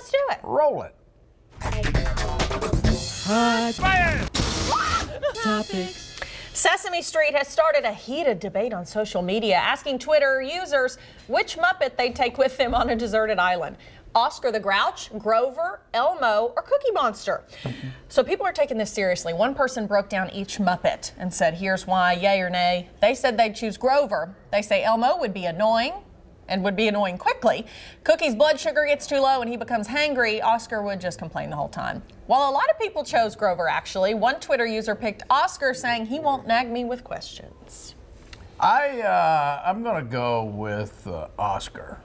Let's do it. Roll it. Topics. Sesame Street has started a heated debate on social media, asking Twitter users which Muppet they'd take with them on a deserted island. Oscar the Grouch, Grover, Elmo, or Cookie Monster. So people are taking this seriously. One person broke down each Muppet and said, here's why, yay or nay. They said they'd choose Grover. They say Elmo would be annoying and would be annoying quickly. Cookie's blood sugar gets too low and he becomes hangry. Oscar would just complain the whole time. While a lot of people chose Grover, actually, one Twitter user picked Oscar, saying he won't nag me with questions. I'm going to go with Oscar.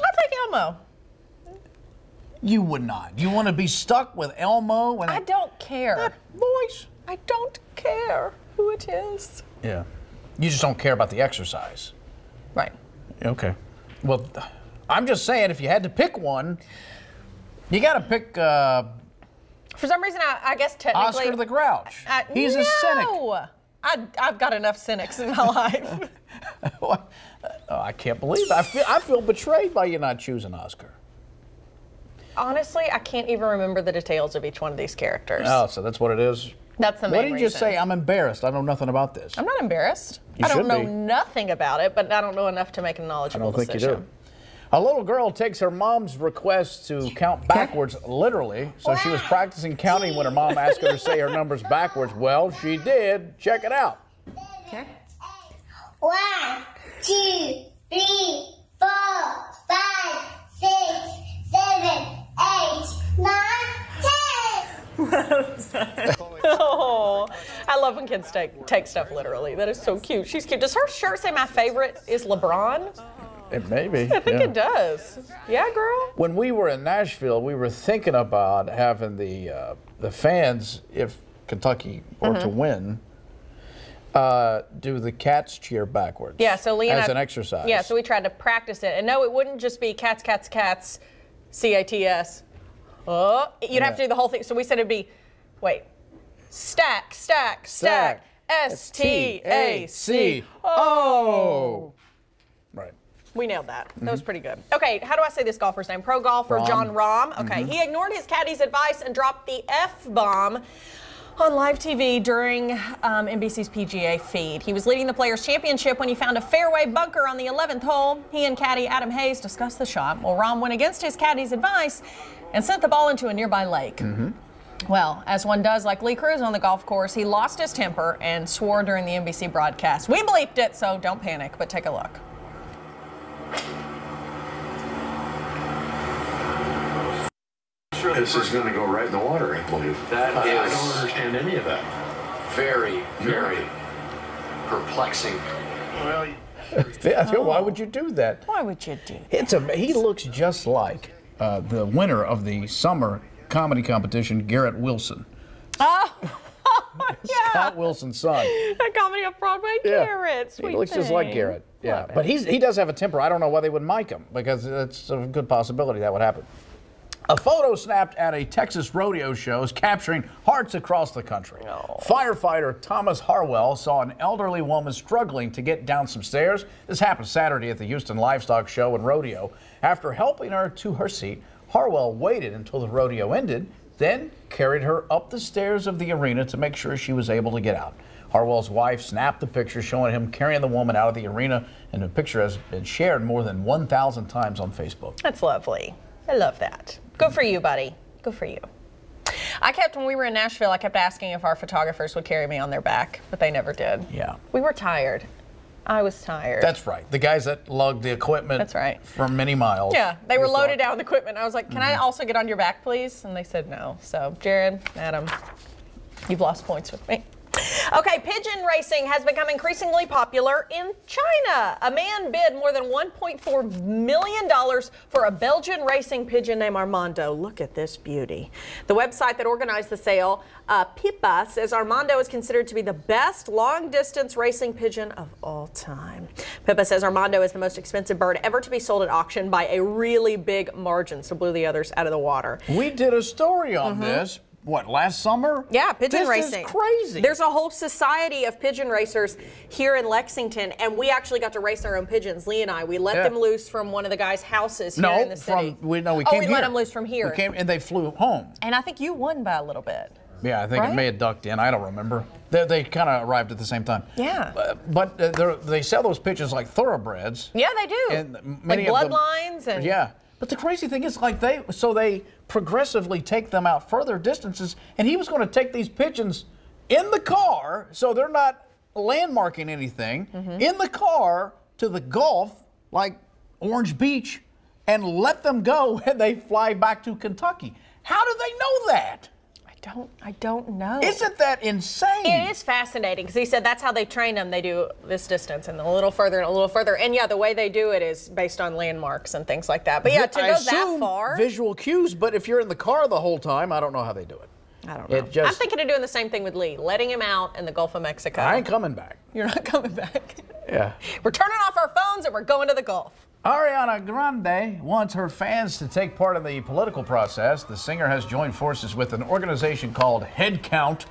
I'll take Elmo. You would not. You want to be stuck with Elmo? I don't care. That voice. I don't care who it is. Yeah. You just don't care about the exercise. Right. Okay. Well, I'm just saying, if you had to pick one, you got to pick For some reason, I guess technically Oscar the Grouch. He's a cynic. I've got enough cynics in my life. I can't believe it. I feel betrayed by you not choosing Oscar. Honestly, I can't even remember the details of each one of these characters. Oh, so that's what it is? That's the main reason. What did you say? I'm embarrassed. I know nothing about this. I'm not embarrassed. You I don't should know be. nothing about it, but I don't know enough to make a knowledgeable decision. I don't think you do. A little girl takes her mom's request to count backwards literally. So she was practicing counting when her mom asked her to say her numbers backwards. Well, she did. Check it out. Okay. 1, 2, 3, 4, 5, 6, 7, 8, 9, 10. Oh, I love when kids take stuff literally. That is so cute. She's cute. Does her shirt say my favorite is LeBron? It may be. I think it does. Yeah, girl. When we were in Nashville, we were thinking about having the fans, if Kentucky were to win, do the Cats cheer backwards. Yeah, so Lee and as I, an exercise. Yeah, so we tried to practice it, and no, it wouldn't just be cats, cats, cats, C-A-T-S. Oh, you'd have to do the whole thing. So we said it'd be, wait, stack, stack, stack, S-T-A-C. Oh. Right. We nailed that. That was pretty good. Okay, how do I say this golfer's name? Pro golfer John Rahm. Okay, he ignored his caddy's advice and dropped the F-bomb on live TV during NBC's PGA feed. He was leading the Players' Championship when he found a fairway bunker on the 11th hole. He and caddy Adam Hayes discussed the shot. Well, Rahm went against his caddy's advice and sent the ball into a nearby lake. Well, as one does, like Lee Cruz on the golf course, he lost his temper and swore during the NBC broadcast. We bleeped it, so don't panic, but take a look. This is going to go right in the water, I believe. I don't understand any of that. Very, very perplexing. Well, why would you do that? Why would you do that? He looks just like the winner of the summer comedy competition, Garrett Wilson. Oh, yeah. Scott Wilson's son. A comedy of Broadway, Garrett. Sweet He looks just like Garrett. Yeah, but he does have a temper. I don't know why they would mic him, because it's a good possibility that would happen. A photo snapped at a Texas rodeo show is capturing hearts across the country. Firefighter Thomas Harwell saw an elderly woman struggling to get down some stairs. This happened Saturday at the Houston Livestock Show and Rodeo. After helping her to her seat, Harwell waited until the rodeo ended, then carried her up the stairs of the arena to make sure she was able to get out. Harwell's wife snapped the picture showing him carrying the woman out of the arena, and the picture has been shared more than 1,000 times on Facebook. That's lovely. I love that. Good for you, buddy. Good for you. When we were in Nashville, I kept asking if our photographers would carry me on their back, but they never did. Yeah. We were tired. I was tired. That's right. The guys that lugged the equipment That's right. for many miles. Yeah, they were loaded down with equipment. I was like, can I also get on your back, please? And they said no. So, Jared, Adam, you've lost points with me. Okay, pigeon racing has become increasingly popular in China. A man bid more than $1.4 million for a Belgian racing pigeon named Armando. Look at this beauty. The website that organized the sale, Pippa, says Armando is considered to be the best long-distance racing pigeon of all time. Pippa says Armando is the most expensive bird ever to be sold at auction by a really big margin, so blew the others out of the water. We did a story on this. what, last summer? Yeah, pigeon racing. This is crazy. There's a whole society of pigeon racers here in Lexington, and we actually got to race our own pigeons, Lee and I. We let them loose from one of the guys' houses here in the city. We let them loose from here. We came, and they flew home. And I think you won by a little bit. Yeah, I think it may have ducked in. I don't remember. They kind of arrived at the same time. Yeah. But they sell those pigeons like thoroughbreds. Yeah, they do. And many like of them, bloodlines and. Yeah. But the crazy thing is, like they progressively take them out further distances, and he was going to take these pigeons in the car, so they're not landmarking anything, in the car to the Gulf, like Orange Beach, and let them go, and they fly back to Kentucky. How do they know that? I don't know. Isn't that insane? It is fascinating because he said that's how they train them. They do this distance and a little further and a little further. And yeah, the way they do it is based on landmarks and things like that. But yeah, to go that far. Visual cues, but if you're in the car the whole time, I don't know how they do it. I don't know. I'm thinking of doing the same thing with Lee, letting him out in the Gulf of Mexico. I ain't coming back. You're not coming back. Yeah. We're turning off our phones and we're going to the Gulf. Ariana Grande wants her fans to take part in the political process. The singer has joined forces with an organization called Head Count.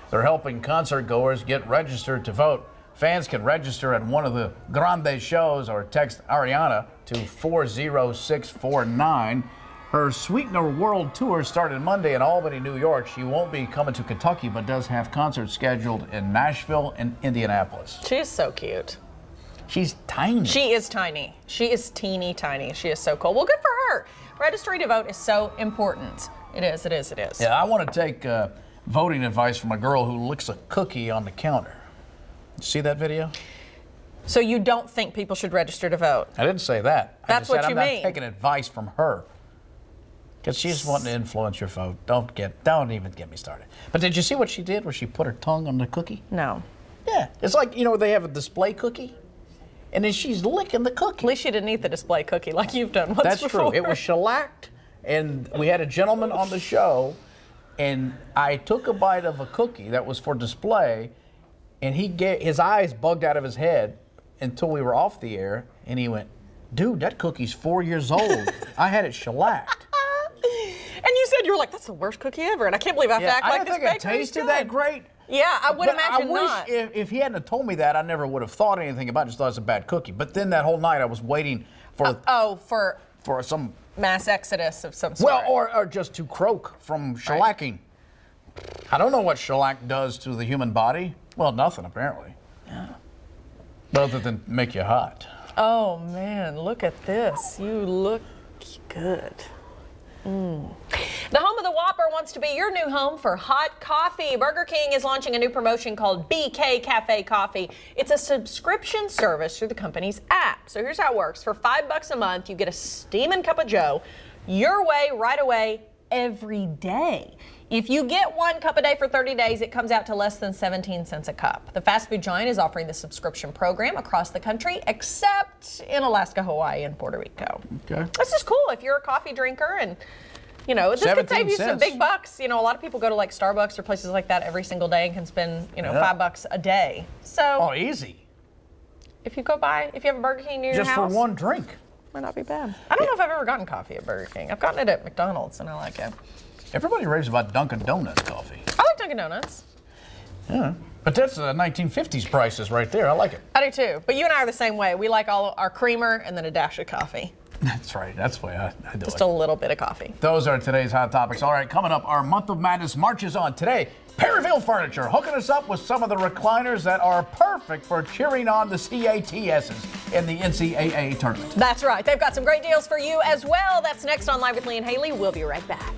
They're helping concert goers get registered to vote. Fans can register at one of the Grande shows or text Ariana to 40649. Her Sweetener World Tour started Monday in Albany, New York. She won't be coming to Kentucky, but does have concerts scheduled in Nashville and Indianapolis. She is so cute. She's tiny. She is tiny. She is teeny tiny. She is so cool. Well, good for her. Registering to vote is so important. It is, it is, it is. Yeah, I want to take voting advice from a girl who licks a cookie on the counter. See that video? So you don't think people should register to vote? I didn't say that. That's what you mean. I'm not taking advice from her. Because she's wanting to influence your vote. Don't even get me started. But did you see what she did where she put her tongue on the cookie? No. Yeah. It's like, you know, they have a display cookie. And then she's licking the cookie. At least she didn't eat the display cookie like you've done once before. That's true. It was shellacked, and we had a gentleman on the show, and I took a bite of a cookie that was for display, and his eyes bugged out of his head until we were off the air, and he went, "Dude, that cookie's 4 years old. I had it shellacked." And you said, you were like, that's the worst cookie ever, and I can't believe I have to act like this bakery's good. I didn't think it tasted that great. Yeah, I would imagine not. I wish if he hadn't told me that, I never would have thought anything about it. Just thought it was a bad cookie. But then that whole night I was waiting for for some mass exodus of some sort. Well, or just to croak from shellacking. Right. I don't know what shellac does to the human body. Well, nothing apparently. Yeah. Other than make you hot. Oh man, look at this. You look good. The home of the Whopper wants to be your new home for hot coffee. Burger King is launching a new promotion called BK Cafe Coffee. It's a subscription service through the company's app. So here's how it works. For $5 a month, you get a steaming cup of joe your way, right away, every day. If you get 1 cup a day for 30 days, it comes out to less than 17 cents a cup. The fast food giant is offering the subscription program across the country, except in Alaska, Hawaii, and Puerto Rico. Okay. This is cool if you're a coffee drinker, and you know, this could save you some big bucks. You know, a lot of people go to like Starbucks or places like that every single day and can spend, you know, $5 a day. So easy. If you have a Burger King near your house, just for one drink, might not be bad. I don't know if I've ever gotten coffee at Burger King. I've gotten it at McDonald's, and I like it. Everybody raves about Dunkin' Donuts coffee. I like Dunkin' Donuts. Yeah, but that's the 1950s prices right there. I like it. I do too. But you and I are the same way. We like all our creamer and then a dash of coffee. That's right. That's the way I do it. Just a little bit of coffee. Those are today's hot topics. All right, coming up, our Month of Madness marches on. Today, Perryville Furniture hooking us up with some of the recliners that are perfect for cheering on the CATSs in the NCAA tournament. That's right. They've got some great deals for you as well. That's next on Live with Lee and Hayley. We'll be right back.